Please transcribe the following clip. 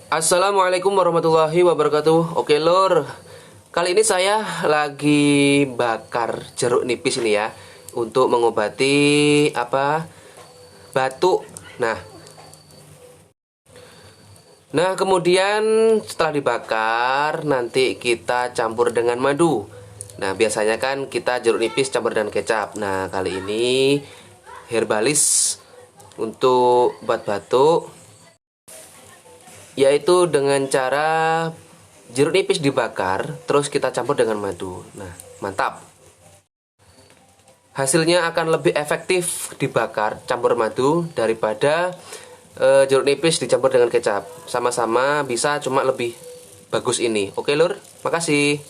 Assalamualaikum warahmatullahi wabarakatuh. Oke lur, kali ini saya lagi bakar jeruk nipis ini ya, untuk mengobati batuk. Nah, kemudian setelah dibakar nanti kita campur dengan madu. Nah, biasanya kan kita jeruk nipis campur dengan kecap. Nah, kali ini herbalis untuk obat batuk, yaitu dengan cara jeruk nipis dibakar terus kita campur dengan madu. Nah, mantap. Hasilnya akan lebih efektif dibakar campur madu daripada jeruk nipis dicampur dengan kecap. Sama-sama bisa, cuma lebih bagus ini. Oke lur, makasih.